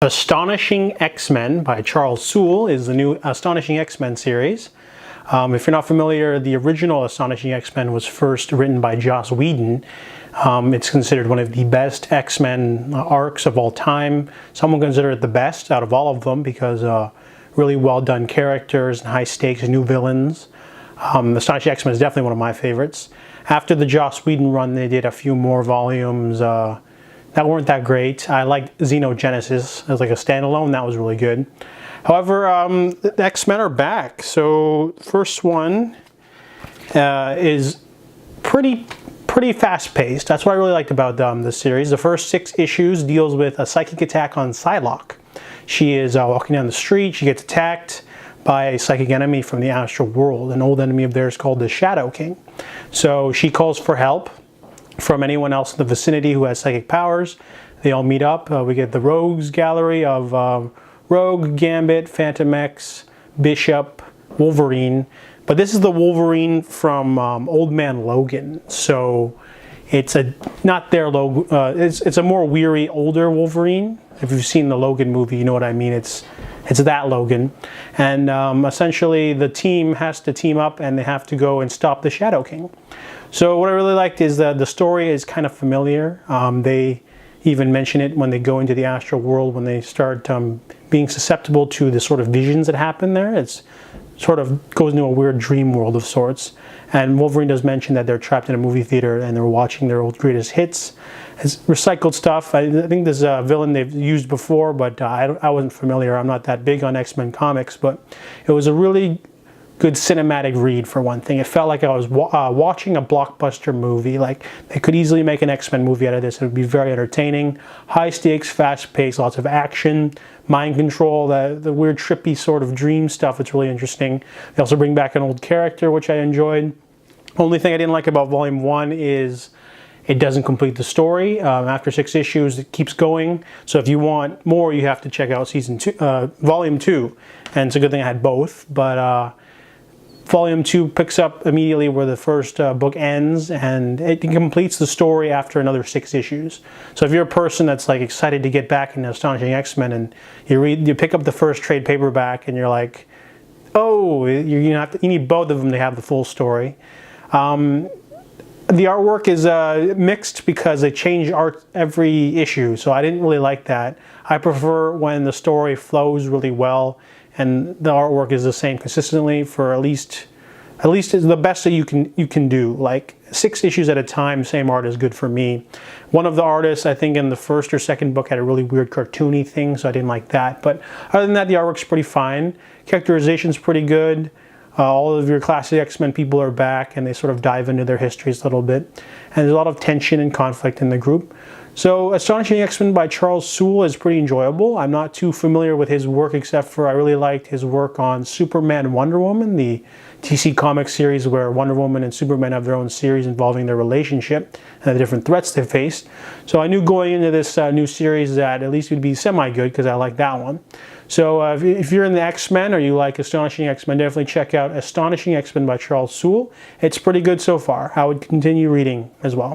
Astonishing X-Men by Charles Soule is the new Astonishing X-Men series. If you're not familiar, the original Astonishing X-Men was first written by Joss Whedon. It's considered one of the best X-Men arcs of all time. Some will consider it the best out of all of them because really well done characters and high stakes new villains. Astonishing X-Men is definitely one of my favorites. After the Joss Whedon run, they did a few more volumes that weren't that great. I liked Xenogenesis as like a standalone. That was really good. However, the X-Men are back. So first one is pretty fast-paced. That's what I really liked about this series. The first 6 issues deals with a psychic attack on Psylocke. She is walking down the street. She gets attacked by a psychic enemy from the astral world, an old enemy of theirs called the Shadow King. So she calls for help from anyone else in the vicinity who has psychic powers. They all meet up. We get the Rogues gallery of Rogue, Gambit, Phantom X, Bishop, Wolverine. But this is the Wolverine from Old Man Logan. So it's not their Logan. It's a more weary, older Wolverine. If you've seen the Logan movie, you know what I mean. It's that Logan. And essentially the team has to team up and they have to go and stop the Shadow King. So what I really liked is that the story is kind of familiar. They even mention it when they go into the astral world, when they start being susceptible to the sort of visions that happen there. It's sort of goes into a weird dream world of sorts. And Wolverine does mention that they're trapped in a movie theater and they're watching their old greatest hits. It's recycled stuff. I think there's a villain they've used before, but I wasn't familiar. I'm not that big on X-Men comics, but it was a really good cinematic read for one thing. It felt like I was watching a blockbuster movie. Like they could easily make an X-Men movie out of this. It would be very entertaining. High stakes, fast paced, lots of action, mind control, the weird trippy sort of dream stuff. It's really interesting. They also bring back an old character, which I enjoyed. Only thing I didn't like about Volume 1 is it doesn't complete the story. After 6 issues, it keeps going. So if you want more, you have to check out Volume 2. And it's a good thing I had both. But Volume 2 picks up immediately where the first book ends, and it completes the story after another 6 issues. So if you're a person that's like excited to get back into Astonishing X-Men and you pick up the first trade paperback and you're like, oh, you need both of them to have the full story. The artwork is mixed because they change art every issue, so I didn't really like that. I prefer when the story flows really well and the artwork is the same consistently for at least it's the best that you can do. Like 6 issues at a time, same art is good for me. One of the artists, I think in the first or second book, had a really weird cartoony thing, so I didn't like that. But other than that, the artwork's pretty fine. Characterization's pretty good. All of your classic X-Men people are back and they sort of dive into their histories a little bit. And there's a lot of tension and conflict in the group. So Astonishing X-Men by Charles Soule is pretty enjoyable. I'm not too familiar with his work except for I really liked his work on Superman and Wonder Woman, the DC Comics series where Wonder Woman and Superman have their own series involving their relationship and the different threats they faced. So I knew going into this new series that at least it would be semi-good because I like that one. So if you're in the X-Men or you like Astonishing X-Men, definitely check out Astonishing X-Men by Charles Soule. It's pretty good so far. I would continue reading as well.